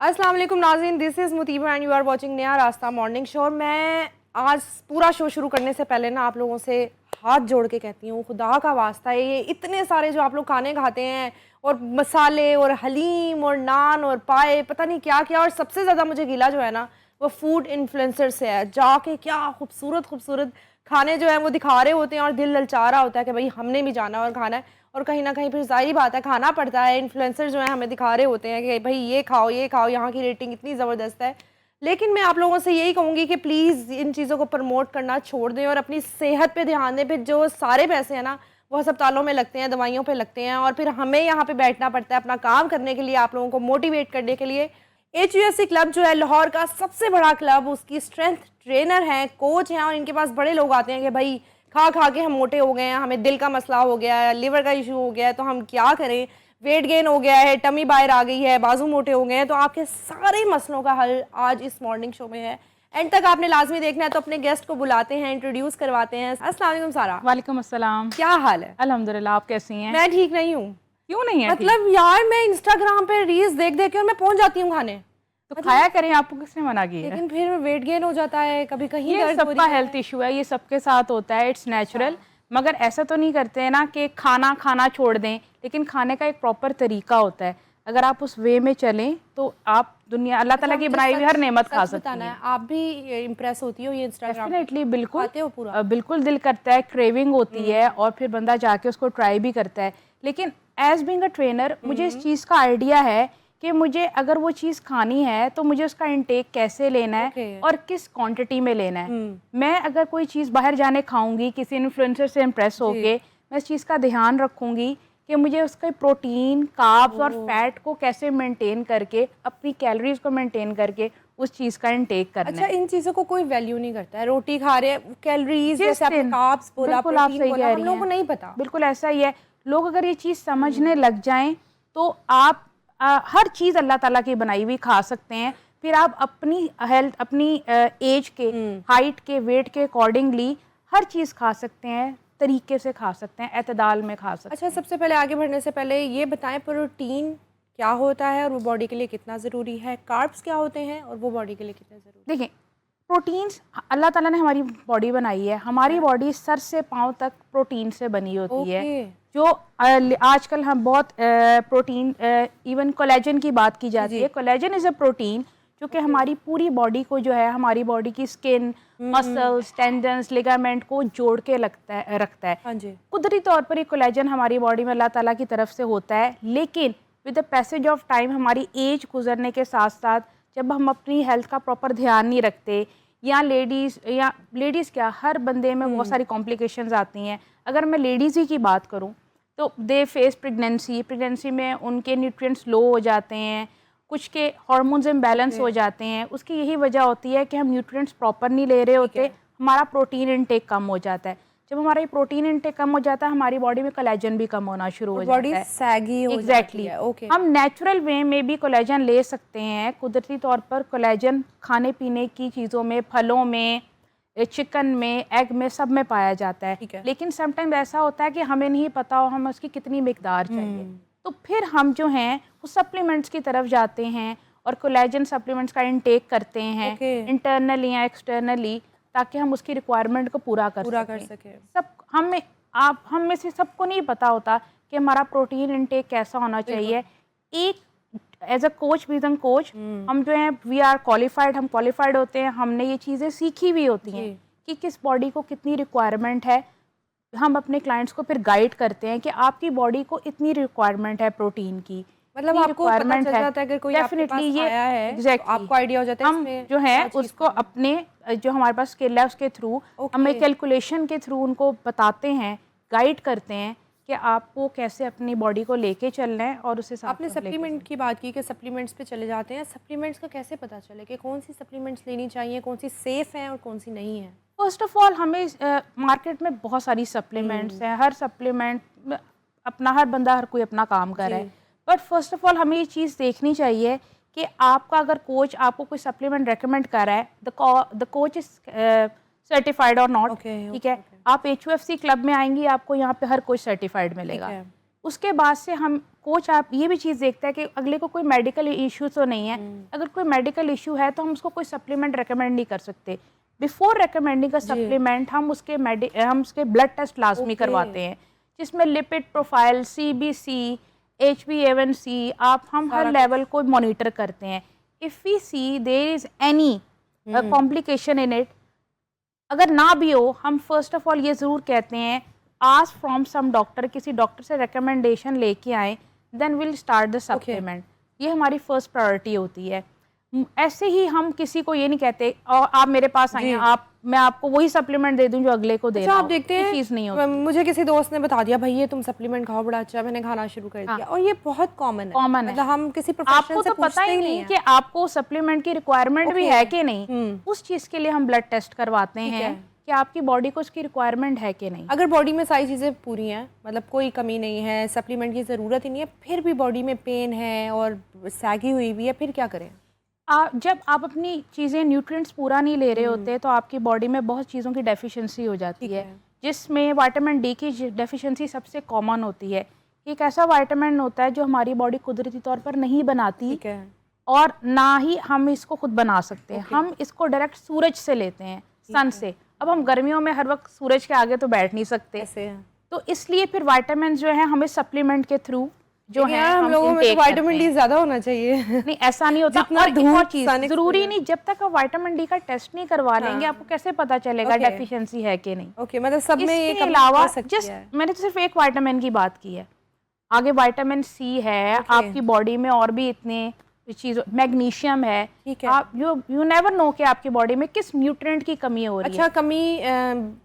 अस्सलाम वालेकुम नाज़रीन, this is Mutiba and you are watching Naya Rasta morning show. मैं आज पूरा शो शुरू करने से पहले ना आप लोगों से हाथ जोड़ के कहती हूँ, खुदा का वास्ता है, ये इतने सारे जो आप लोग खाने खाते हैं और मसाले और हलीम और नान और पाए पता नहीं क्या क्या, और सबसे ज़्यादा मुझे गिला जो है ना वो फूड इन्फ्लुएंसर से है। जाके क्या खूबसूरत खूबसूरत खाने जो है वो दिखा रहे होते हैं और दिल ललचा रहा होता है कि भाई हमने भी जाना और खाना है। और कहीं ना कहीं फिर ज़ाहिर बात है खाना पड़ता है। इन्फ्लुएंसर जो है हमें दिखा रहे होते हैं कि भाई ये खाओ, यहाँ की रेटिंग इतनी ज़बरदस्त है। लेकिन मैं आप लोगों से यही कहूँगी कि प्लीज़ इन चीज़ों को प्रमोट करना छोड़ दें और अपनी सेहत पे ध्यान दें। फिर जो सारे पैसे हैं ना वो अस्पतालों में लगते हैं, दवाइयों पे लगते हैं, और फिर हमें यहाँ पे बैठना पड़ता है अपना काम करने के लिए, आप लोगों को मोटिवेट करने के लिए। HUFC क्लब जो है लाहौर का सबसे बड़ा क्लब, उसकी स्ट्रेंथ ट्रेनर हैं, कोच हैं, और इनके पास बड़े लोग आते हैं कि भाई खा खा के हम मोटे हो गए हैं, हमें दिल का मसला हो गया है, लिवर का इशू हो गया है, तो हम क्या करें, वेट गेन हो गया है, टमी बाहर आ गई है, बाजू मोटे हो गए हैं। तो आपके सारे मसलों का हल आज इस मॉर्निंग शो में है। एंड तक आपने लाजमी देखना है। तो अपने गेस्ट को बुलाते हैं, इंट्रोड्यूस करवाते हैं। अस्सलाम वालेकुम सारा। वालेकुम अस्सलाम। क्या हाल है? अल्हम्दुलिल्लाह, आप कैसी हैं? मैं ठीक नहीं हूँ। क्यों नहीं है? मतलब यार मैं इंस्टाग्राम पे रील्स देख देख के और मैं पहुंच जाती हूँ खाने, तो खाया करें, आपको किसने मना किया है? लेकिन फिर वेट गेन हो जाता है, कभी कहीं ये दर्द हो सबका रही है। हेल्थ इशू है, ये सबके साथ होता है, इट्स नेचुरल। मगर ऐसा तो नहीं करते हैं ना कि खाना खाना छोड़ दें, लेकिन खाने का एक प्रॉपर तरीका होता है। अगर आप उस वे में चलें तो आप दुनिया अल्लाह ताला की बनाई हुई हर नेमत खा सकती हैं। आप भी इम्प्रेस होती हो ये इंस्टाग्राम डेफिनेटली, बिल्कुल खाते हो पूरा? बिल्कुल दिल करता है, क्रेविंग होती है, और फिर बंदा जाके उसको ट्राई भी करता है। लेकिन एज बीइंग अ ट्रेनर मुझे इस चीज़ का आइडिया है कि मुझे अगर वो चीज़ खानी है तो मुझे उसका इंटेक कैसे लेना है और किस क्वांटिटी में लेना है। मैं अगर कोई चीज़ बाहर जाने खाऊंगी किसी इन्फ्लुएंसर से इम्प्रेस होके, मैं इस चीज़ का ध्यान रखूंगी कि मुझे उसके प्रोटीन, कार्ब्स और फैट को कैसे मेंटेन करके, अपनी कैलोरीज को मेंटेन करके उस चीज़ का इंटेक करना अच्छा, है। इन चीज़ों को कोई वैल्यू नहीं करता है। रोटी खा रहे हैं, कैलोरीज जिस जैसे आपने दिन कार्ब्स बोला, बिल्कुल आप प्रोटीन सही बोला, कह हम रही लोगों को हैं, नहीं पता। बिल्कुल ऐसा ही है। लोग अगर ये चीज़ समझने लग जाएं तो आप हर चीज़ अल्लाह ताला की बनाई हुई खा सकते हैं। फिर आप अपनी हेल्थ, अपनी एज के, हाइट के, वेट के अकॉर्डिंगली हर चीज़ खा सकते हैं, तरीके से खा सकते हैं, एतदाल में खा सकते अच्छा, हैं। सबसे पहले आगे बढ़ने से पहले ये बताएं प्रोटीन क्या होता है और वो बॉडी के लिए कितना ज़रूरी है, कार्ब्स क्या होते हैं और वो बॉडी के लिए कितने ज़रूरी देखिए, प्रोटीन्स अल्लाह ताला ने हमारी बॉडी बनाई है, हमारी बॉडी सर से पाँव तक प्रोटीन से बनी है? होती है। ओके जो आजकल हम बहुत प्रोटीन, इवन कोलेजन की बात की जाती है। कोलेजन इज़ अ प्रोटीन जो कि हमारी पूरी बॉडी को जो है, हमारी बॉडी की स्किन, मसल्स, टेंडन्स, लिगामेंट को जोड़ के रखता है। हाँ जी। कुदरती तौर पर ये कोलेजन हमारी बॉडी में अल्लाह ताला की तरफ से होता है, लेकिन with the passage of time, हमारी एज गुजरने के साथ साथ, जब हम अपनी हेल्थ का प्रॉपर ध्यान नहीं रखते, या लेडीज़ क्या, हर बंदे में बहुत सारी कॉम्प्लिकेशंस आती हैं। अगर मैं लेडीज़ ही की बात करूं तो दे फेस प्रेगनेंसी में उनके न्यूट्रिएंट्स लो हो जाते हैं, कुछ के हार्मोन्स इम्बैलेंस हो जाते हैं। उसकी यही वजह होती है कि हम न्यूट्रिएंट्स प्रॉपर नहीं ले रहे होते, हमारा प्रोटीन इनटेक कम हो जाता है। जब हमारा प्रोटीन इनटेक कम हो जाता है, हमारी बॉडी में कोलेजन भी कम होना शुरू हो जाता बॉडी है। सैगी हो जाती है। ओके। हम नेचुरल वे में भी कोलेजन ले सकते हैं। कुदरती तौर पर कोलेजन खाने पीने की चीज़ों में, फलों में, चिकन में, एग में, सब में पाया जाता है। लेकिन समटाइम्स ऐसा होता है कि हमें नहीं पता हो हमें उसकी कितनी मिकदार चाहिए, तो फिर हम जो हैं वो सप्लीमेंट्स की तरफ जाते हैं और कोलेजन सप्लीमेंट्स का इंटेक करते हैं, इंटरनली या एक्सटर्नली, ताकि हम उसकी रिक्वायरमेंट को पूरा कर सकें। हम में से सबको नहीं पता होता कि हमारा प्रोटीन इंटेक कैसा होना चाहिए। एक as a coach, vision coach, हम जो हैं वी आर क्वालिफाइड, हम क्वालिफाइड होते हैं, हमने ये चीज़ें सीखी हुई होती हैं कि किस बॉडी को कितनी रिक्वायरमेंट है। हम अपने क्लाइंट्स को फिर गाइड करते हैं कि आपकी बॉडी को इतनी रिक्वायरमेंट है प्रोटीन की, मतलब आपको पता चल जाता है अगर कोई आपके पास आया है, एग्जैक्टली आपको आइडिया हो जाता है हम इसमें जो है क्या चीज़ उसको अपने जो हमारे पास स्किल है उसके थ्रू, हमें कैलकुलेशन के थ्रू उनको बताते हैं, गाइड करते हैं कि आपको कैसे अपनी बॉडी को लेके चलना है। और उसे आपने सप्लीमेंट की बात की कि सप्लीमेंट्स पे चले जाते हैं। सप्लीमेंट्स का कैसे पता चले कि कौन सी सप्लीमेंट्स लेनी चाहिए, कौन सी सेफ़ हैं और कौन सी नहीं है? फर्स्ट ऑफ ऑल, हमें मार्केट में बहुत सारी सप्लीमेंट्स हैं, हर सप्लीमेंट अपना, हर बंदा, हर कोई अपना काम कर रहा है। बट फर्स्ट ऑफ ऑल हमें ये चीज़ देखनी चाहिए कि आपका अगर कोच आपको कोई सप्लीमेंट रेकमेंड कर रहा है, द कोच इज सर्टिफाइड और नॉट, ठीक है। आप HUFC क्लब में आएंगी, आपको यहाँ पे हर कोच सर्टिफाइड मिलेगा। उसके बाद से हम कोच आप ये भी चीज़ देखता है कि अगले को कोई मेडिकल इशू तो नहीं है। अगर कोई मेडिकल इशू है तो हम उसको कोई सप्लीमेंट रेकमेंड नहीं कर सकते। बिफोर रेकमेंडिंग अ सप्लीमेंट हम उसके ब्लड टेस्ट लाजमी करवाते हैं, जिसमें लिपिड प्रोफाइल, CBC, HbA1c हम हर लेवल को मॉनिटर करते हैं। If we see there is any complication in it, अगर ना भी हो, हम फर्स्ट ऑफ ऑल ये ज़रूर कहते हैं आस्क फ्रॉम सम डॉक्टर, किसी डॉक्टर से रिकमेंडेशन लेके आएँ, then will start the supplement. ये हमारी फर्स्ट प्रायोरिटी होती है। ऐसे ही हम किसी को ये नहीं कहते और आप मेरे पास आइए, मैं आपको वही सप्लीमेंट दे दूं जो अगले को दे रहा हूं। आप देखते हैं चीज़ नहीं होती। मुझे किसी दोस्त ने बता दिया भाई ये तुम सप्लीमेंट खाओ बड़ा अच्छा, मैंने खाना शुरू कर दिया। और ये बहुत कॉमन है, मतलब हम किसी प्रोफेशनल से आपको तो पता ही नहीं कि आपको सप्लीमेंट की रिक्वायरमेंट भी है कि नहीं। उस चीज़ के लिए हम ब्लड टेस्ट करवाते हैं कि आपकी बॉडी को उसकी रिक्वायरमेंट है कि नहीं। अगर बॉडी में सारी चीज़ें पूरी हैं, मतलब कोई कमी नहीं है, सप्लीमेंट की ज़रूरत ही नहीं है, फिर भी बॉडी में पेन है और सैगी हुई भी है, फिर क्या करें? जब आप अपनी चीज़ें न्यूट्रिएंट्स पूरा नहीं ले रहे होते तो आपकी बॉडी में बहुत चीज़ों की डेफिशिएंसी हो जाती है, जिसमें विटामिन डी की डेफिशिएंसी सबसे कॉमन होती है। एक ऐसा विटामिन होता है जो हमारी बॉडी कुदरती तौर पर नहीं बनाती और ना ही हम इसको खुद बना सकते हैं। हम इसको डायरेक्ट सूरज से लेते हैं, सन से। अब हम गर्मियों में हर वक्त सूरज के आगे तो बैठ नहीं सकते, तो इसलिए फिर विटामिन जो है हमें सप्लीमेंट के थ्रू जो है हम लोगों में तो विटामिन डी ज्यादा होना चाहिए। नहीं, ऐसा नहीं होता। और एक और चीज जरूरी नहीं, जब तक आप विटामिन डी का टेस्ट नहीं करवा लेंगे आपको कैसे पता चलेगा डेफिशिएंसी है कि नहीं। ओके, मतलब सब में ये अलावा जस्ट मैंने तो सिर्फ एक विटामिन की बात की है, आगे विटामिन सी है, आपकी बॉडी में और भी इतने चीज, मैग्नीशियम है, आप यू नेवर नो कि आपकी बॉडी में किस न्यूट्रिएंट की कमी हो रही है। अच्छा, कमी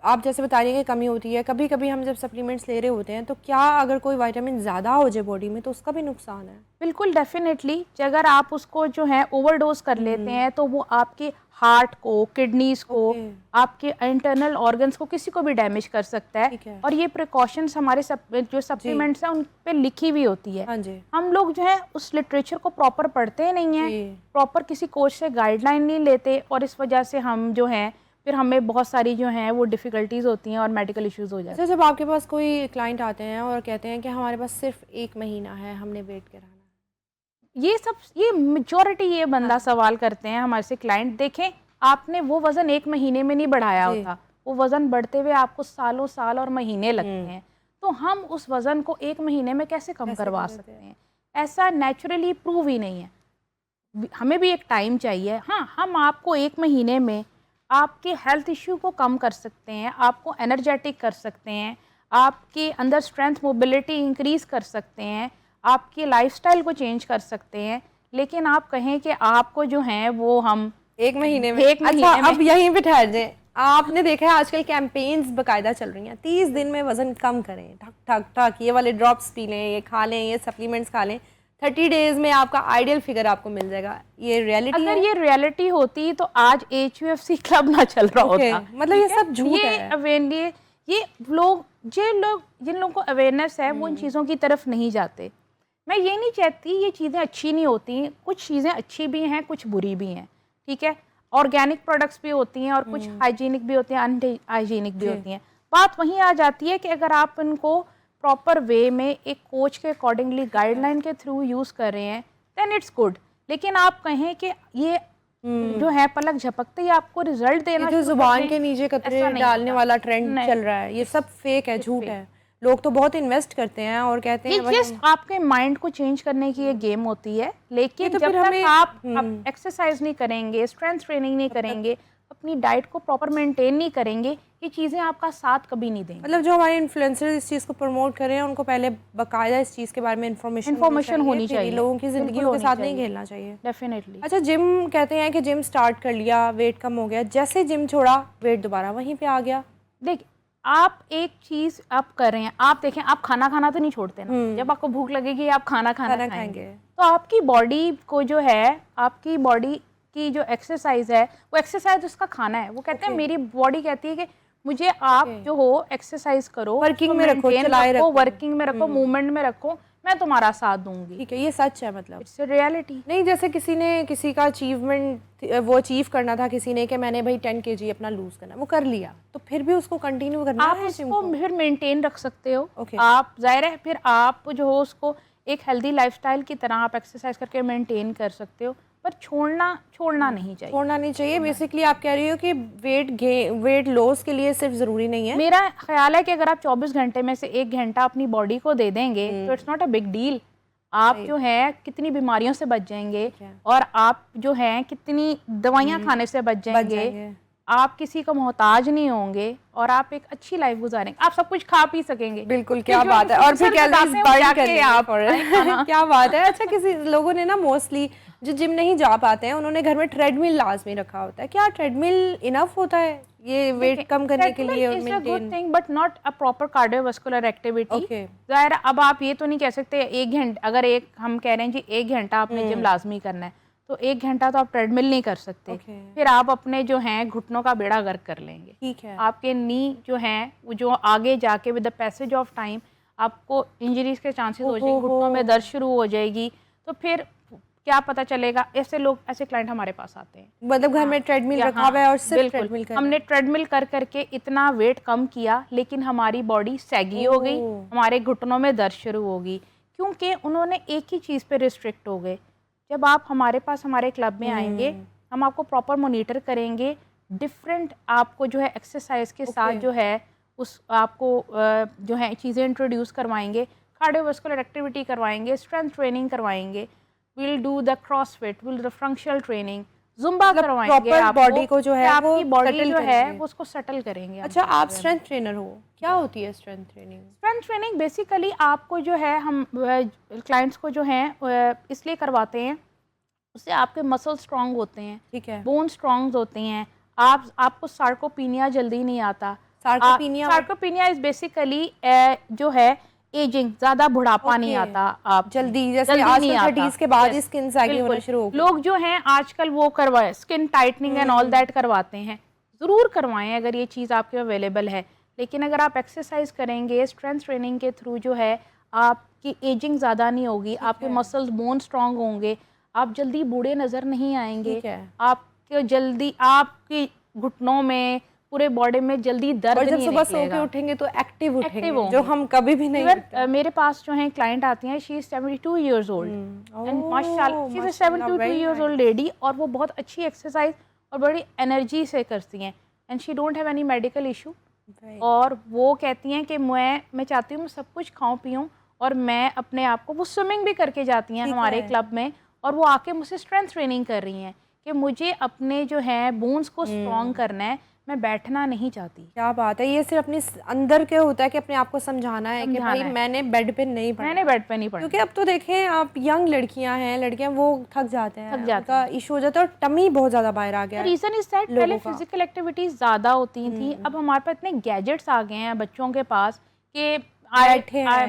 आप जैसे बता रही हैं कि कमी होती है, कभी कभी हम जब सप्लीमेंट्स ले रहे होते हैं तो क्या अगर कोई विटामिन ज़्यादा हो जाए बॉडी में तो उसका भी नुकसान है? बिल्कुल, डेफिनेटली। अगर आप उसको जो है ओवरडोज कर लेते हैं तो वो आपके हार्ट को, किडनीज को, आपके इंटरनल ऑर्गन्स को, किसी को भी डैमेज कर सकता है। और ये प्रिकॉशंस हमारे जो सप्लीमेंट्स हैं उन पे लिखी हुई होती है। हम लोग जो है उस लिटरेचर को प्रॉपर पढ़ते नहीं है, प्रॉपर किसी कोच से गाइडलाइन नहीं लेते, और इस वजह से हम जो है फिर हमें बहुत सारी जो हैं वो डिफ़िकल्टीज़ होती हैं और मेडिकल इश्यूज हो जाते हैं। जब आपके पास कोई क्लाइंट आते हैं और कहते हैं कि हमारे पास सिर्फ 1 महीना है, हमने वेट कराना, ये मेजॉरिटी ये बंदा सवाल करते हैं हमारे से क्लाइंट। देखें, आपने वो वज़न 1 महीने में नहीं बढ़ाया होता, वो वज़न बढ़ते हुए आपको सालों साल और महीने लगते हैं। तो हम उस वज़न को 1 महीने में कैसे कम करवा सकते हैं? ऐसा नेचुरली प्रूव ही नहीं है, हमें भी एक टाइम चाहिए। हाँ, हम आपको 1 महीने में आपके हेल्थ इश्यू को कम कर सकते हैं, आपको एनर्जेटिक कर सकते हैं, आपके अंदर स्ट्रेंथ मोबिलिटी इंक्रीज कर सकते हैं, आपकी लाइफस्टाइल को चेंज कर सकते हैं। लेकिन आप कहें कि आपको जो है वो हम 1 महीने में, अच्छा अब यहीं पे ठहर जाए। आपने देखा है आजकल कैंपेन्स बकायदा चल रही हैं, 30 दिन में वजन कम करें, ठक ठक ठक, ये वाले ड्रॉप्स पी लें, ये खा लें, ये सप्लीमेंट्स खा लें, 30 डेज में आपका आइडियल फिगर आपको मिल जाएगा। ये रियलिटी है? अगर ये रियलिटी होती तो आज HUFC क्लब ना चल रहा होता। मतलब ये सब झूठ है। ये लोग जिन लोगों को अवेयरनेस है वो इन चीज़ों की तरफ नहीं जाते। मैं ये नहीं चाहती ये चीज़ें अच्छी नहीं होती, कुछ चीज़ें अच्छी भी हैं, कुछ बुरी भी हैं, ठीक है। ऑर्गेनिक प्रोडक्ट्स भी होती हैं और कुछ हाइजीनिक भी होती हैं, अनहाइजीनिक भी होती हैं। बात वहीं आ जाती है कि अगर आप इनको प्रॉपर वे में एक कोच के अकॉर्डिंगली गाइडलाइन के थ्रू यूज़ कर रहे हैं देन इट्स गुड। लेकिन आप कहें कि ये जो है पलक झपकते ही आपको रिजल्ट देना, जो जुबान के नीचे कतरे डालने वाला ट्रेंड चल रहा है, ये सब फेक है, झूठ है। लोग तो बहुत इन्वेस्ट करते हैं और कहते हैं ये जस्ट आपके माइंड को चेंज करने की एक गेम होती है। लेकिन तो जब तक आप एक्सरसाइज नहीं करेंगे, स्ट्रेंथ ट्रेनिंग नहीं करेंगे, अपनी डाइट को प्रॉपर मेंटेन नहीं करेंगे, ये चीज़ें आपका साथ कभी नहीं देंगे। मतलब जो हमारे इन्फ्लुएंसर इस चीज़ को प्रमोट कर रहे हैं उनको पहले बाकायदा इस चीज़ के बारे में इन्फॉर्मेशन होनी चाहिए, लोगों की जिंदगियों के साथ नहीं खेलना चाहिए। डेफिनेटली। अच्छा, जिम कहते हैं कि जिम स्टार्ट कर लिया, वेट कम हो गया, जैसे जिम छोड़ा वेट दोबारा वहीं पे आ गया। देखिए, आप एक चीज़ आप कर रहे हैं, आप देखें, आप खाना खाना तो नहीं छोड़ते ना। जब आपको भूख लगेगी आप खाना खाएंगे, तो आपकी बॉडी को जो है, आपकी बॉडी की जो एक्सरसाइज है वो एक्सरसाइज उसका खाना है। वो कहते हैं, मेरी बॉडी कहती है कि मुझे आप जो हो एक्सरसाइज करो, वर्किंग में रखो, चलाए रखो, वर्किंग में रखो, मूवमेंट में रखो, मैं तुम्हारा साथ दूंगी। ठीक है, ये सच है मतलब। It's reality. नहीं, जैसे किसी का अचीवमेंट वो अचीव करना था किसी ने कि मैंने भाई 10 kg अपना लूज करना, वो कर लिया, तो फिर भी उसको कंटिन्यू करना आप है उसको फिर मेंटेन रख सकते हो। Okay. आप जाहिर है फिर आप जो हो उसको एक हेल्दी लाइफस्टाइल की तरह आप एक्सरसाइज करके मेंटेन कर सकते हो, पर छोड़ना नहीं चाहिए। छोड़ना नहीं चाहिए। बेसिकली आप कह रही हो कि वेट लॉस के लिए सिर्फ जरूरी नहीं है। मेरा ख्याल है कि अगर आप 24 घंटे में से 1 घंटा अपनी बॉडी को दे देंगे तो it's not a big deal. आप जो है कितनी बीमारियों से बच जाएंगे और आप जो है कितनी दवाइयाँ खाने से बच जाएंगे। आप किसी का मोहताज नहीं होंगे और आप एक अच्छी लाइफ गुजारेंगे। आप सब कुछ खा पी सकेंगे। बिल्कुल, क्या बात है। और फिर कैलोरीज बर्न करके आप क्या बात है। अच्छा, किसी लोगों ने ना मोस्टली जो जिम नहीं जा पाते हैं उन्होंने घर में ट्रेडमिल लाजमी रखा होता है। क्या ट्रेडमिल इनफ होता है ये वेट कम करने के लिए? Is a good thing but not a proper cardiovascular activity. जाहिर अब आप ये तो नहीं कह सकते 1 घंटा, अगर हम कह रहे हैं जी 1 घंटा आपने जिम लाजमी करना है तो 1 घंटा तो आप ट्रेडमिल नहीं कर सकते। फिर आप अपने जो हैं घुटनों का बेड़ा गर्क कर लेंगे। ठीक है। आपके नी जो हैं वो जो आगे जाके with the passage of time आपको इंजरीज के चांसेस हो जाएंगे, घुटनों में दर्द शुरू हो जाएगी। तो फिर क्या पता चलेगा। ऐसे क्लाइंट हमारे पास आते हैं, मतलब घर में ट्रेडमिल रखा हुआ है और सिर्फ ट्रेडमिल कर हमने ट्रेडमिल कर करके इतना वेट कम किया लेकिन हमारी बॉडी सैगी हो गई, हमारे घुटनों में दर्द शुरू होगी क्योंकि उन्होंने एक ही चीज़ पे रिस्ट्रिक्ट हो गए। जब आप हमारे पास हमारे क्लब में आएंगे हम आपको प्रॉपर मॉनिटर करेंगे, डिफरेंट आपको जो है एक्सरसाइज के साथ जो है उस आपको जो है चीज़ें इंट्रोड्यूस करवाएंगे, कार्डियोवास्कुलर एक्टिविटी करवाएंगे, स्ट्रेंथ ट्रेनिंग करवाएंगे, will do the CrossFit, will the functional training, Zumba करवाएंगे। आपको बॉडी को जो है आपकी बॉडी जो है वो उसको सेटल करेंगे। अच्छा, आप स्ट्रेंथ ट्रेनर हो, क्या होती है strength training? Strength training basically आपको जो है हम क्लाइंट्स को जो है इसलिए करवाते हैं उससे आपके मसल स्ट्रांग होते हैं, ठीक है, बोन स्ट्रांग होती हैं। आपको सार्कोपीनिया जल्दी नहीं आता। सार्कोपीनिया इज बेसिकली जो है एजिंग, ज्यादा बुढ़ापा नहीं आता। आप जल्दी जैसे आजकल 30s के बाद स्किन सैगिंग होना शुरू हो गई। लोग जो हैं आजकल वो करवाए skin tightening and all that करवाते हैं। ज़रूर करवाएं अगर ये चीज़ आपके अवेलेबल है, लेकिन अगर आप एक्सरसाइज करेंगे स्ट्रेंथ ट्रेनिंग के थ्रू जो है आपकी एजिंग ज़्यादा नहीं होगी, आपके मसल्स बोन स्ट्रांग होंगे, आप जल्दी बूढ़े नज़र नहीं आएंगे, आपके जल्दी आपकी घुटनों में पूरे बॉडी में जल्दी दर्द नहीं निकलेगा। सुबह सो के उठेंगे तो एक्टिव उठेंगे, जो हम कभी भी नहीं। मेरे पास जो है क्लाइंट आती हैं, she is 72 years old and माशाल्लाह she is 72 years old lady और वो बहुत अच्छी एक्सरसाइज और बड़ी एनर्जी से करती हैं and she don't have any medical issue. और वो कहती हैं कि मैं चाहती हूँ मैं सब कुछ खाऊं पीऊँ और मैं अपने आप को, वो स्विमिंग भी करके जाती हैं हमारे क्लब में और वो आके मुझसे स्ट्रेंथ ट्रेनिंग कर रही हैं कि मुझे अपने जो है बोन्स को स्ट्रॉन्ग करना है, मैं बैठना नहीं चाहती। क्या बात है। ये सिर्फ अपने अंदर के होता है कि अपने आप को समझाना है कि भाई मैंने बेड पे नहीं पढ़ना, मैंने बेड पे नहीं पढ़ना। क्योंकि अब तो देखें आप यंग लड़कियां वो थक जाते हैं, उनका इशू हो जाता है और टमी बहुत ज्यादा बाहर आ गया। रीजन इज दैट पहले फिजिकल एक्टिविटीज ज्यादा होती थी, अब हमारे पास इतने गैजेट्स आ गए हैं बच्चों के पास कि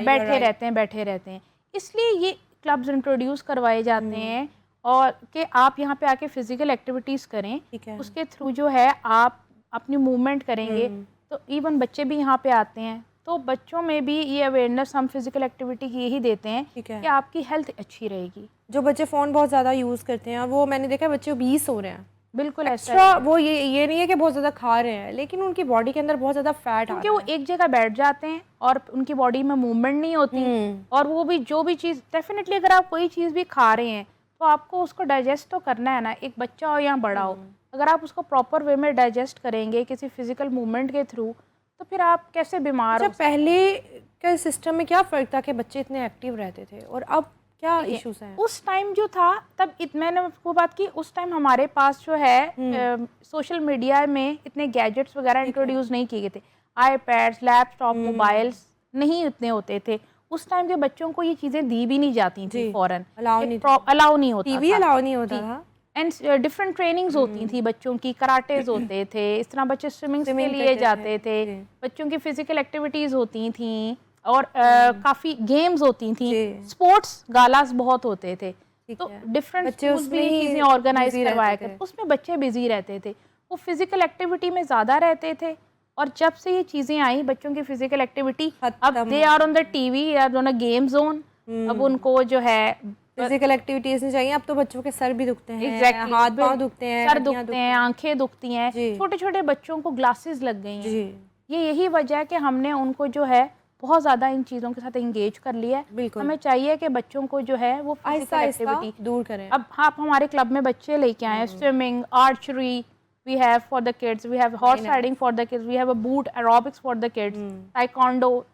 बैठे रहते हैं। इसलिए ये क्लब्स इंट्रोड्यूस करवाए जाते हैं और कि आप यहाँ पे आके फिजिकल एक्टिविटीज करें, उसके थ्रू जो है आप अपनी मूवमेंट करेंगे। तो इवन बच्चे भी यहाँ पे आते हैं, तो बच्चों में भी ये अवेयरनेस हम फिजिकल एक्टिविटी की यही देते हैं कि आपकी हेल्थ अच्छी रहेगी। जो बच्चे फ़ोन बहुत ज़्यादा यूज़ करते हैं वो मैंने देखा बच्चे 20 हो रहे हैं। बिल्कुल ऐसा वो ये नहीं है कि बहुत ज़्यादा खा रहे हैं, लेकिन उनकी बॉडी के अंदर बहुत ज़्यादा फैट क्योंकि वो एक जगह बैठ जाते हैं और उनकी बॉडी में मूवमेंट नहीं होती। और वो भी जो भी चीज़, डेफिनेटली अगर आप कोई चीज़ भी खा रहे हैं तो आपको उसको डाइजेस्ट तो करना है ना, एक बच्चा हो या बड़ा हो, अगर आप उसको प्रॉपर वे में डाइजेस्ट करेंगे किसी फिजिकल मूवमेंट के थ्रू, तो फिर आप कैसे बीमार हो। पहले के सिस्टम में क्या फ़र्क था कि बच्चे इतने एक्टिव रहते थे और अब क्या इश्यूज हैं? उस टाइम जो था तब मैंने वो बात की, उस टाइम हमारे पास जो है सोशल मीडिया में इतने गैजेट्स वगैरह इंट्रोड्यूस नहीं किए गए थे, आईपैड्स, लैपटॉप, मोबाइल्स नहीं इतने होते थे। उस टाइम के बच्चों को ये चीज़ें दी भी नहीं जाती थी, फौरन अलाउ नहीं होता, टीवी अलाउ नहीं होता था एंड डिफरेंट ट्रेनिंग्स होती थी बच्चों की, कराटेज होते थे, इस तरह बच्चे स्विमिंग के लिए जाते थे, बच्चों की फिजिकल एक्टिविटीज़ होती थी और काफ़ी गेम्स होती थी, स्पोर्ट्स गालास बहुत होते थे, तो डिफरेंट स्कूल्स में ये चीज़ें ऑर्गेनाइज करवाया करते, उसमें बच्चे बिजी रहते थे, वो फिजिकल एक्टिविटी में ज़्यादा रहते थे। और जब से ये चीज़ें आई बच्चों की फिजिकल एक्टिविटी, अब they are on the TV, on a game zone, अब उनको जो है फिजिकल एक्टिविटीज नहीं चाहिए। अब तो बच्चों के सर भी दुखते हैं, एग्जैक्टली हाथ पांव दुखते हैं, सर दुखते हैं, आंखें दुखती हैं, जी। छोटे छोटे बच्चों को ग्लासेस लग गई हैं। जी ये यही वजह है कि हमने उनको जो है बहुत ज़्यादा इन चीज़ों के साथ एंगेज कर लिया है। बिल्कुल। हमें चाहिए कि बच्चों को जो है वो आहिस्ता फिजिकल आहिस्ता एक्टिविटी दूर करें। अब आप हमारे क्लब में बच्चे लेके आए हैं, swimming, archery we have for the kids, we have horse riding for the kids, we have a boot aerobics for the kids, taekwondo,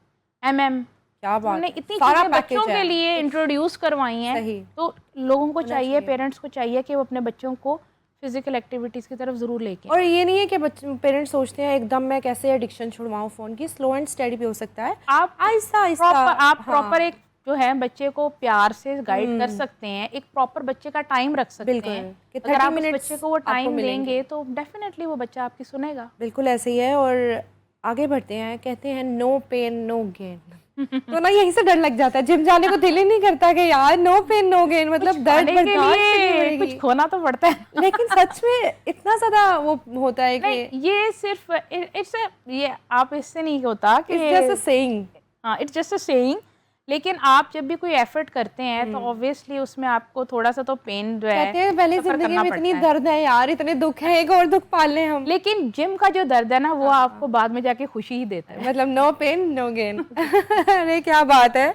hmm. क्या बात हमने है, इतनी सारा चीजें पैकेज बच्चों है। के लिए इंट्रोड्यूस करवाई हैं। सही। तो लोगों को चाहिए, पेरेंट्स को चाहिए कि वो अपने बच्चों को फिजिकल एक्टिविटीज की तरफ जरूर लेके और ये नहीं है कि बच्चे पेरेंट्स सोचते हैं एकदम मैं कैसे एडिक्शन छुड़वाऊं फोन की। स्लो एंड स्टेडी भी हो सकता है। आप आहिस्ता आहिस्ता आप प्रॉपर एक जो है बच्चे को प्यार से गाइड कर सकते हैं, एक प्रॉपर बच्चे का टाइम रख सकते बिल्कुल, हैं। कि अगर 30 आप उस मिनट्स बच्चे को वो आपको टाइम मिलेंगे। देंगे तो डेफिनेटली वो बच्चा आपकी सुनेगा। बिल्कुल ऐसे ही है। और आगे बढ़ते हैं, कहते हैं नो पेन नो गेन। तो ना यहीं से डर लग जाता है, जिम जाने को दिल ही नहीं करता कि यार नो पेन नो गेन, मतलब दर्द खाने के बर्दाश्त लिए करनी पड़ेगी। कुछ खोना तो पड़ता है। लेकिन सच में इतना ज्यादा वो होता है कि नहीं, ये सिर्फ इट्स ये आप इससे नहीं होता कि इट्स जस्ट अ सेइंग। हाँ, इट्स जस्ट अ सेइंग। लेकिन आप जब भी कोई एफर्ट करते हैं तो ऑब्वियसली उसमें आपको थोड़ा सा तो पेन जो है कहते हैं पहले सफर जिंदगी करना में इतनी पड़ता है। दर्द है यार, इतने दुख है, एक और दुख पाल लें हम। लेकिन जिम का जो दर्द है ना वो आपको बाद में जाके खुशी ही देता है। मतलब नो पेन नो गेन। अरे क्या बात है,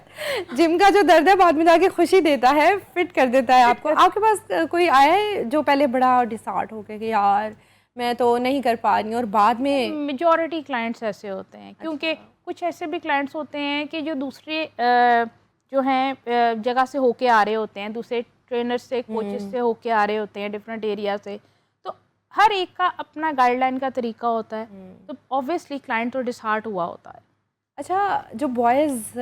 जिम का जो दर्द है बाद में जाके खुशी देता है, फिट कर देता है आपको। आपके पास कोई आया है जो पहले बड़ा डिसहार्ट हो गया कि यार मैं तो नहीं कर पा रही हूँ, और बाद में मेजॉरिटी क्लाइंट्स ऐसे होते हैं, क्योंकि कुछ ऐसे भी क्लाइंट्स होते हैं कि जो दूसरे जो हैं जगह से होके आ रहे होते हैं, दूसरे ट्रेनर से, कोचेस से होके आ रहे होते हैं, डिफरेंट एरिया से। तो हर एक का अपना गाइडलाइन का तरीका होता है, तो ऑब्वियसली क्लाइंट तो डिसहार्ट हुआ होता है। अच्छा, जो बॉयज़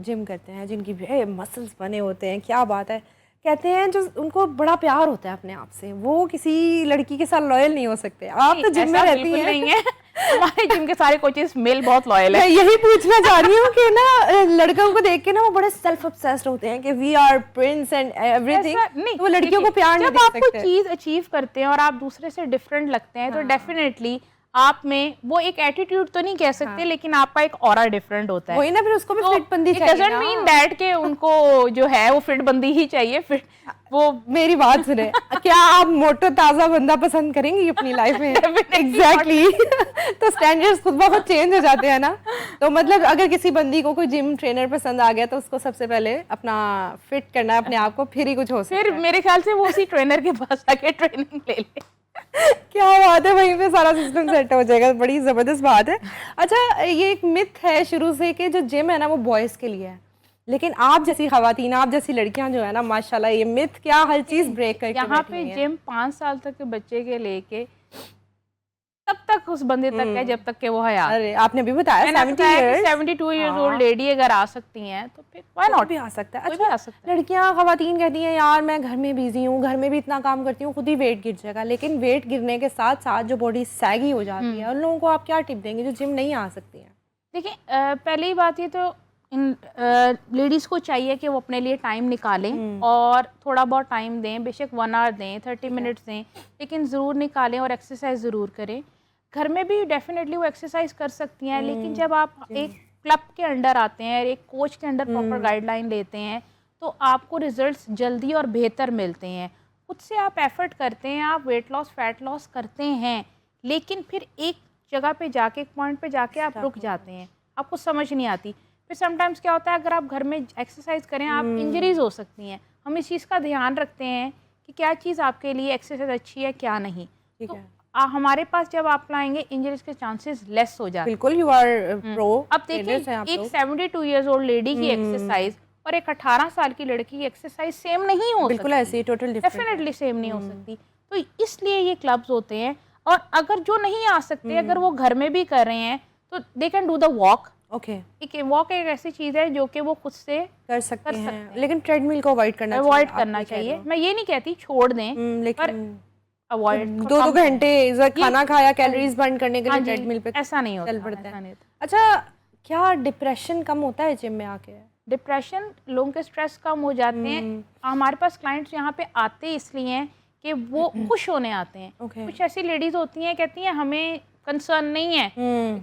जिम करते हैं जिनकी मसल्स बने होते हैं, क्या बात है, कहते हैं जो उनको बड़ा प्यार होता है अपने आप से, वो किसी लड़की के साथ लॉयल नहीं हो सकते। आप तो जिम में ऐसा रहती बिल्कुल हैं। नहीं है। हमारे जिम के सारे कोचेस मेल बहुत लॉयल है। मैं यही पूछना चाह रही हूँ कि ना लड़कों को देख के ना वो बड़े सेल्फ ऑब्सेस्ड होते हैं कि we are prince and everything. नहीं, वो लड़कियों को प्यार नहीं जब दे आप कोई सकते। चीज अचीव करते हैं और आप दूसरे से डिफरेंट लगते हैं तो डेफिनेटली आप में वो एक एटीट्यूड तो नहीं कह सकते, लेकिन आपका एक ऑरा डिफरेंट होता है। वही ना, फिर उसको भी फिट बंदी इट चाहिए डजंट ना। मीन दैट के उनको जो है वो फिट बंदी ही चाहिए। फिट वो मेरी बात सुने, क्या आप मोटो ताजा बंदा पसंद करेंगी अपनी लाइफ में? एग्जैक्टली। तो स्टैंडर्ड्स खुद ब खुद चेंज हो जाते हैं ना। तो मतलब अगर किसी बंदी को कोई जिम ट्रेनर पसंद आ गया तो उसको सबसे पहले अपना फिट करना है अपने आप को, फिर ही कुछ हो सकता फिर है। मेरे ख्याल से वो उसी ट्रेनर के पास आके ट्रेनिंग ले ले। क्या बात है, वहीं पे सारा सिस्टम सेट हो जाएगा। बड़ी जबरदस्त बात है। अच्छा, ये एक मिथ है शुरू से कि जो जिम है ना वो बॉयज के लिए है, लेकिन आप जैसी खवातीन, आप जैसी लड़कियां जो है ना, माशाल्लाह, ये मिथ क्या हर चीज ब्रेक करके यहाँ पे जिम 5 साल तक के बच्चे के लेके तब तक उस बंदे तक है जब तक के वो हयात। अरे आपने भी बताया 72 इयर्स ओल्ड लेडी अगर आ सकती हैं तो फिर व्हाई नॉट, भी आ सकता है। कोई भी अच्छा, आ सकता है। लड़कियां खवातीन कहती हैं यार मैं घर में बिजी हूँ, घर में भी इतना काम करती हूँ, खुद ही वेट गिर जाएगा। लेकिन वेट गिरने के साथ साथ जो बॉडी सैगी हो जाती है, उन लोगों को आप क्या टिप देंगे जो जिम नहीं आ सकती हैं? देखिए, पहली बात ये तो इन लेडीज़ को चाहिए कि वो अपने लिए टाइम निकालें और थोड़ा बहुत टाइम दें, बेशक 1 आवर दें, 30 मिनट्स दें, लेकिन ज़रूर निकालें और एक्सरसाइज ज़रूर करें। घर में भी डेफिनेटली वो एक्सरसाइज कर सकती हैं, लेकिन जब आप एक क्लब के अंडर आते हैं, एक कोच के अंडर प्रॉपर गाइडलाइन लेते हैं, तो आपको रिजल्ट्स जल्दी और बेहतर मिलते हैं। खुद से आप एफर्ट करते हैं, आप वेट लॉस, फैट लॉस करते हैं, लेकिन फिर एक जगह पे जाके, एक पॉइंट पे जाके आप रुक जाते हैं, आपको समझ नहीं आती। फिर समटाइम्स क्या होता है, अगर आप घर में एक्सरसाइज करें, आप इंजरीज हो सकती हैं। हम इस चीज़ का ध्यान रखते हैं कि क्या चीज़ आपके लिए एक्सरसाइज अच्छी है, क्या नहीं। ठीक तो है। हमारे पास जब आप लाएंगे, इंजरीज के चांसेस लेस हो जाते हैं। बिल्कुल, यू आर प्रो। अब देखिए, एक 72 इयर्स ओल्ड लेडी की एक्सरसाइज और एक 18 साल की लड़की की एक्सरसाइज सेम नहीं हो सकती। बिल्कुल ऐसे ही, टोटल डिफरेंट। डेफिनेटली सेम नहीं हो सकती। तो इसलिए ये क्लब्स होते हैं। और अगर जो नहीं आ सकते, अगर वो घर में भी कर रहे हैं, तो they can do the walk. Okay, एक वॉक एक ऐसी चीज है जो कि वो खुद से कर सकते हैं, लेकिन ट्रेडमिल को अवॉइड करना चाहिए। मैं ये नहीं कहती छोड़ दें, लेकिन अवॉइड 2 घंटे खाना खाया, कैलोरीज बर्न करने के लिए ट्रेडमिल पे ऐसा नहीं होता, चल पड़ता ऐसा है। नहीं होता। अच्छा, क्या डिप्रेशन कम होता है जिम में आके? डिप्रेशन, लोगों के स्ट्रेस कम हो जाते हैं। हमारे पास क्लाइंट्स यहाँ पे आते इसलिए हैं कि वो खुश होने आते हैं। कुछ ऐसी लेडीज होती हैं, कहती हैं हमें कंसर्न नहीं है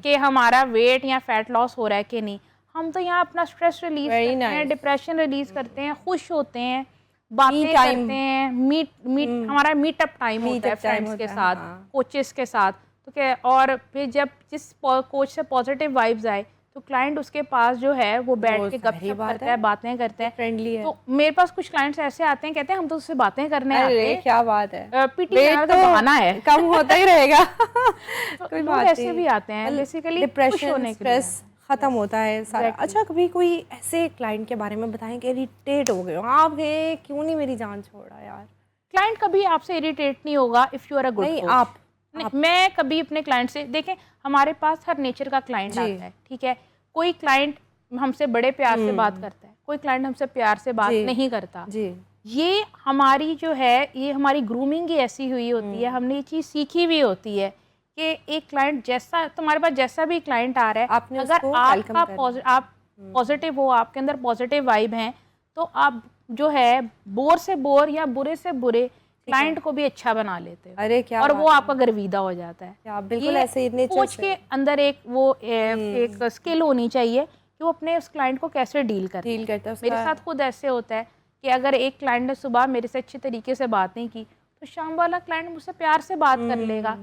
कि हमारा वेट या फैट लॉस हो रहा है कि नहीं, हम तो यहाँ अपना स्ट्रेस रिलीज Very करते हैं, nice. डिप्रेशन रिलीज करते हैं, खुश होते हैं, बातें time. करते हैं, हमारा मीटअप टाइम होता है Meet-up time फ्रेंड्स के होता है, साथ, हाँ। कोचेस के साथ। तो क्या, और फिर जब जिस कोच से पॉजिटिव वाइब्स आए तो क्लाइंट उसके पास जो है वो बैठ के ज़ाहिर गपशप बात करता है, है, बातें करते हैं, फ्रेंडली है। तो मेरे पास कुछ क्लाइंट्स ऐसे आते हैं, कहते हैं हम तो उससे बातें करने आते अरे हैं, क्या बात है, पीटी वेट मेरा तो बहाना है। कम होता ही रहेगा। तो कोई लोग बात ऐसे नहीं, भी आते हैं बेसिकली खुश डिप्रेशन होने के लिए। स्ट्रेस खत्म होता है सारा। Exactly. अच्छा, कभी कोई ऐसे क्लाइंट के बारे में बताएं कि इरिटेट हो गए हो आप, ये क्यों नहीं मेरी जान छोड़ा यार? क्लाइंट कभी आपसे इरिटेट नहीं होगा if you are a good नहीं, कोच। आप मैं कभी अपने क्लाइंट से, देखें हमारे पास हर नेचर का क्लाइंट जी। आता है, ठीक है। कोई क्लाइंट हमसे बड़े प्यार से बात करता है, कोई क्लाइंट हमसे प्यार से बात जी। नहीं करता। जी, ये हमारी जो है, ये हमारी ग्रूमिंग ही ऐसी हुई होती है, हमने ये चीज़ सीखी भी होती है कि एक क्लाइंट जैसा, तुम्हारे पास जैसा भी क्लाइंट आ रहा है, आपने अगर उसको welcome आपका करना आप पॉजिटिव हो, आपके अंदर पॉजिटिव वाइब हैं, तो आप जो है बोर से बोर या बुरे से बुरे क्लाइंट को भी अच्छा बना लेते हो, अरे क्या और बात वो है। आपका गर्विदा हो जाता है। क्या बिल्कुल ये ऐसे नेचर कोच से के अंदर एक वो एक स्किल होनी चाहिए कि वो अपने उस क्लाइंट को कैसे डील करता है। डील करता है मेरे उसका। साथ खुद ऐसे होता है कि अगर एक क्लाइंट ने सुबह मेरे से अच्छे तरीके से बात नहीं की, तो शाम वाला क्लाइंट मुझसे प्यार से बात कर लेगा।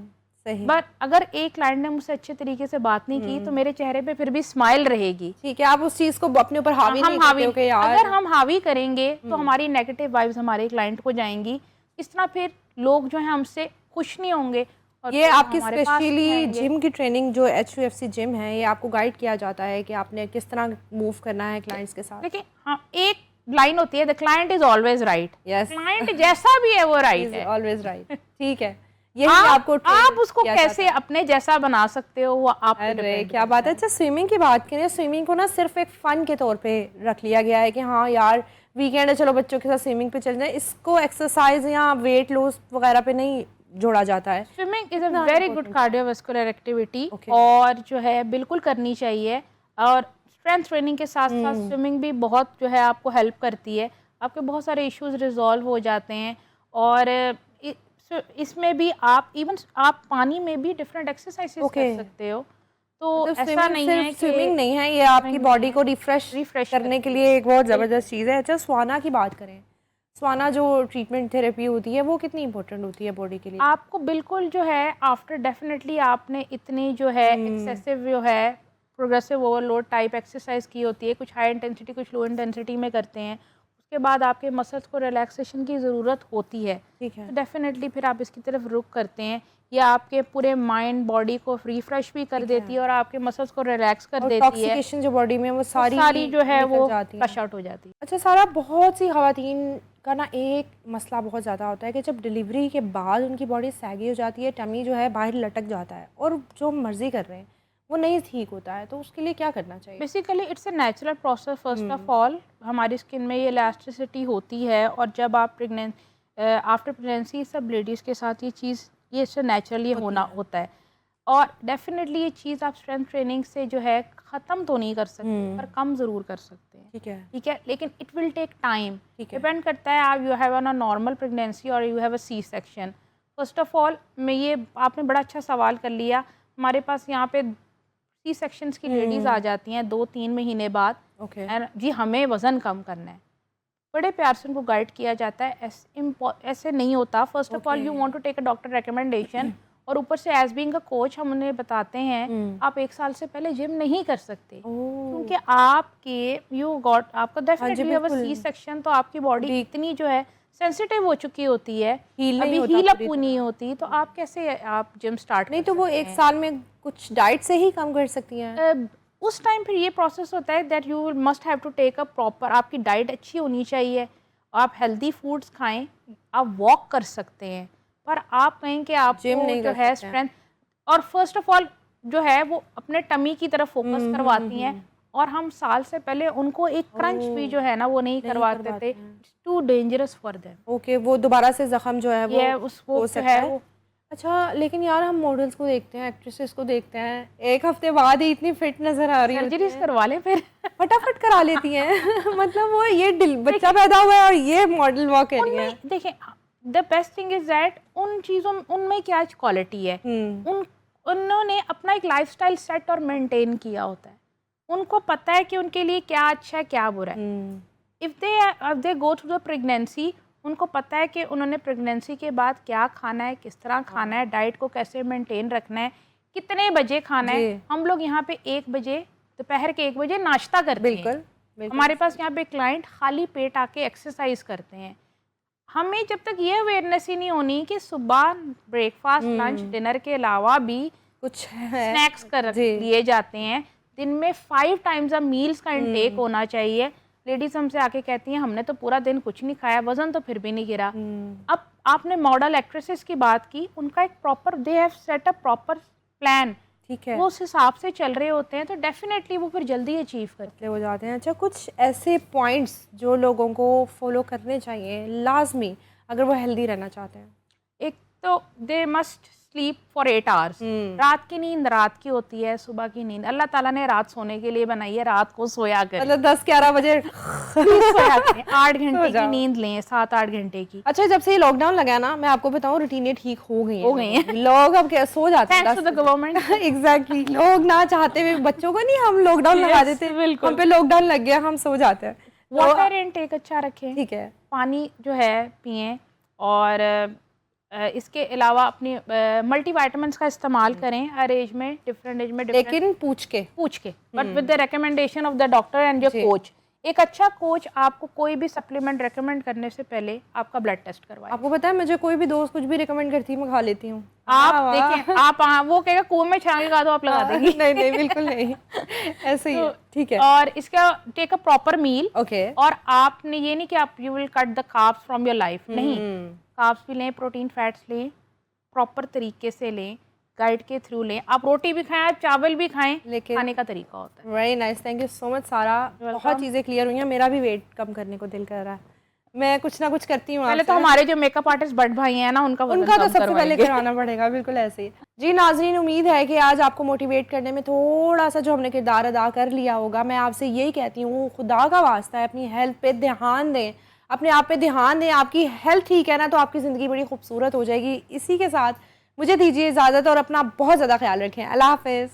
सही, बट अगर एक क्लाइंट ने मुझसे अच्छे तरीके से बात नहीं की, तो मेरे चेहरे पे फिर भी स्माइल रहेगी। ठीक है, आप उस चीज को अपने ऊपर हावी नहीं करते हो कि यार, अगर हम हावी करेंगे तो हमारी नेगेटिव वाइब्स हमारे क्लाइंट को जाएंगी, इस तरह फिर लोग जो है हमसे खुश नहीं होंगे। और ये फिर आपकी हमारे पास नहीं स्पेशली आएंगे। जिम की ट्रेनिंग जो HUFC जिम है, ये आपको गाइड किया जाता है कि आपने किस तरह मूव करना है क्लाइंट्स के साथ? देखिए, हाँ, एक लाइन होती है, the client is always right. Yes, client जैसा भी है वो राइट है। Always right. ठीक है, यही आप आपको आप train उसको किया कैसे जाता है। अपने जैसा बना सकते हो, वो आप पे अरे depend क्या करता बात है। अच्छा, स्विमिंग की बात करें, स्विमिंग को ना सिर्फ एक फन के तौर पे रख लिया गया है कि हाँ यार वीकेंड है, चलो बच्चों के साथ स्विमिंग पे चल जाए। इसको एक्सरसाइज या वेट लॉस वगैरह पे नहीं जोड़ा जाता है। Swimming is a very good cardiovascular activity, Okay. और जो है बिल्कुल करनी चाहिए। और स्ट्रेंथ ट्रेनिंग के साथ साथ स्विमिंग भी बहुत जो है आपको हेल्प करती है, आपके बहुत सारे इश्यूज रिजॉल्व हो जाते हैं। और इसमें भी आप इवन आप पानी में भी डिफरेंट एक्सरसाइजेस Okay. कर सकते हो। तो मतलब ऐसा नहीं है सिर्फ कि स्विमिंग नहीं है, ये आपकी बॉडी को रिफ्रेश रिफ्रेश करने के लिए एक बहुत ज़बरदस्त चीज़ है। अच्छा, स्वाना की बात करें, स्वाना जो ट्रीटमेंट थेरेपी होती है वो कितनी इंपॉर्टेंट होती है बॉडी के लिए? आपको बिल्कुल जो है आफ्टर डेफिनेटली आपने इतनी जो है एक्सेसिव जो है प्रोग्रेसिव ओवरलोड टाइप एक्सरसाइज की होती है, कुछ हाई इंटेंसिटी कुछ लो इंटेंसिटी में करते हैं, उसके बाद आपके मसल्स को रिलैक्सेशन की ज़रूरत होती है। ठीक है, तो डेफिनेटली फिर आप इसकी तरफ रुख करते हैं, या आपके पूरे माइंड बॉडी को रिफ्रेश भी कर देती है और आपके मसल्स को रिलैक्स कर और देती है, टॉक्सिकेशन जो बॉडी में वो सारी जो है निकल वो जाती है। फ्लश आउट हो जाती है। अच्छा सारा, बहुत सी खवातीन का ना एक मसला बहुत ज़्यादा होता है कि जब डिलीवरी के बाद उनकी बॉडी सैगी हो जाती है, टमी जो है बाहर लटक जाता है और जो मर्जी कर रहे हैं वो नहीं ठीक होता है, तो उसके लिए क्या करना चाहिए? Basically it's a natural process. First of all हमारी स्किन में ये इलास्टिसिटी होती है, और जब आप आफ्टर प्रेगनेंसी सब लेडीज़ के साथ ये चीज़ ये इससे नेचुरली होना होता है। और डेफिनेटली ये चीज़ आप स्ट्रेंथ ट्रेनिंग से जो है ख़त्म तो नहीं कर सकते, पर कम ज़रूर कर सकते हैं। ठीक है, ठीक है, लेकिन इट विल टेक टाइम। ठीक है। डिपेंड करता है आप you have a normal pregnancy और you have a C section. First of all मैं ये आपने बड़ा अच्छा सवाल कर लिया। हमारे पास यहाँ पे सी सेक्शंस की लेडीज़ आ जाती हैं 2-3 महीने बाद, ओके, एंड जी हमें वज़न कम करना है, बड़े प्यार से उनको गाइड किया जाता है। ऐसे नहीं होता। First of all you want to take a doctor recommendation, और ऊपर से एज बीइंग अ कोच हम उन्हें बताते हैं आप 1 साल से पहले जिम नहीं कर सकते, क्योंकि आपका डेफिनेटली अगर सी सेक्शन, तो आपकी बॉडी इतनी जो है सेंसिटिव हो चुकी होती है, अभी हील अप नहीं होती, तो आप कैसे आप जिम स्टार्ट नहीं तो वो 1 साल में कुछ डाइट से ही कम कर सकती हैं? उस टाइम फिर ये प्रोसेस होता है that you must have to take a proper, आपकी डाइट अच्छी होनी चाहिए, आप हेल्दी फूड्स खाएं, आप वॉक कर सकते हैं, पर आप कहें कि आप जिम नहीं जो कर है सकते हैं। स्ट्रेंथ, और फर्स्ट ऑफ ऑल जो है वो अपने टमी की तरफ फोकस करवाती हैं, और हम साल से पहले उनको एक क्रंच भी जो है ना वो नहीं करवाते थे। It's too dangerous for them. Okay, वो दोबारा से जख्म जो है वो ये उसको हो जो सकता है है। वो अच्छा, लेकिन यार हम मॉडल्स को देखते हैं, एक्ट्रेसेस को देखते हैं, 1 हफ्ते बाद ही इतनी फिट नजर आ रही होती सर्जरीज हैं, करवा लें फिर फटाफट करा लेती हैं। मतलब वो ये बच्चा पैदा हुआ है और ये मॉडल वॉक कर रही है। उनमें देखें, the best thing is that उन चीज़ों उनमें क्या क्वालिटी है, उन्होंने अपना एक लाइफस्टाइल सेट और मेंटेन किया होता है। उनको पता है कि उनके लिए क्या अच्छा है क्या बुरा है। If they go through the pregnancy, उनको पता है कि उन्होंने प्रेगनेंसी के बाद क्या खाना है, किस तरह खाना है, डाइट को कैसे मेंटेन रखना है, कितने बजे खाना है। हम लोग यहाँ पे 1 बजे, दोपहर के 1 बजे नाश्ता करते हैं। हमारे पास यहाँ पे क्लाइंट खाली पेट आके एक्सरसाइज करते हैं। हमें जब तक ये अवेयरनेस ही नहीं होनी कि सुबह ब्रेकफास्ट, लंच, डिनर के अलावा भी कुछ स्नैक्स कर लिए जाते हैं। दिन में 5 टाइम्स अ मील्स का इंटेक होना चाहिए। लेडीज हमसे आके कहती हैं हमने तो पूरा दिन कुछ नहीं खाया, वजन तो फिर भी नहीं गिरा। अब आपने मॉडल एक्ट्रेसेस की बात की, उनका एक proper, they have set a proper plan, ठीक है, वो उस हिसाब से चल रहे होते हैं, तो डेफिनेटली वो फिर जल्दी अचीव करते हो जाते हैं। अच्छा, कुछ ऐसे पॉइंट्स जो लोगों को फॉलो करने चाहिए लाजमी अगर वो हेल्दी रहना चाहते हैं? एक तो they must sleep for 8 hours. रात की नींद रात की होती है, सुबह की नींद अल्लाह ताला ने रात सोने के लिए बनाई है, रात को सोया करें। मतलब 10-11 बजे सोया करें, 8 घंटे की नींद लें, 7-8 घंटे की। अच्छा, जब से ये लॉकडाउन लगा ना, मैं आपको बताऊं रूटीनें ठीक हो गई हैं। लोग अब क्या सो जाते हैं, thanks to the government. Exactly, लोग ना चाहते हुए बच्चों को नहीं हम लॉकडाउन लगा देते, हम पे लॉकडाउन लग गया, हम सो जाते हैं। वाटर इनटेक अच्छा रखें, ठीक है, पानी जो है पिएं, और इसके अलावा अपनी मल्टीविटामिन्स का इस्तेमाल करें हर एज में, डिफरेंट एज में, लेकिन पूछ के but with the recommendation of the doctor and your coach. एक अच्छा कोच आपको कोई भी सप्लीमेंट रेकमेंड करने से पहले आपका ब्लड टेस्ट करवाए। आपको पता है, मुझे कोई भी दोस्त कुछ भी रिकमेंड करती है मैं खा लेती हूँ। आप देखें, आप वो कहेगा कुएं में छांग लगा दो, आप लगा देंगी। नहीं नहीं, बिल्कुल नहीं, ऐसे ही है। ठीक है, और इसका take a proper meal. Okay, और आपने ये नहीं कि आप you will cut the carbs from your life, नहीं, कार्ब्स भी लें, प्रोटीन फैट्स लें, प्रॉपर तरीके से लें, गाइड के थ्रू लें। आप रोटी भी खाएं, आप चावल भी खाएं, लेकिन खाने का तरीका होता है। Very nice, thank you so much सारा, बहुत चीज़ें क्लियर हुई हैं। मेरा भी वेट कम करने को दिल कर रहा है, मैं कुछ ना कुछ करती हूँ। पहले तो हमारे जो मेकअप आर्टिस्ट बड़ भाई हैं ना, उनका तो सबसे पहले कराना पड़ेगा, बिल्कुल ऐसे ही। जी नाजरीन, उम्मीद है कि आज आपको मोटिवेट करने में थोड़ा सा जो हमने किरदार अदा कर लिया होगा। मैं आपसे यही कहती हूँ, खुदा का वास्ता है अपनी हेल्थ पे ध्यान दें, अपने आप पे ध्यान दें। आपकी हेल्थ ठीक है ना, तो आपकी ज़िंदगी बड़ी खूबसूरत हो जाएगी। इसी के साथ मुझे दीजिए इजाज़त और अपना बहुत ज़्यादा ख्याल रखें। अल्लाह हाफ़िज़।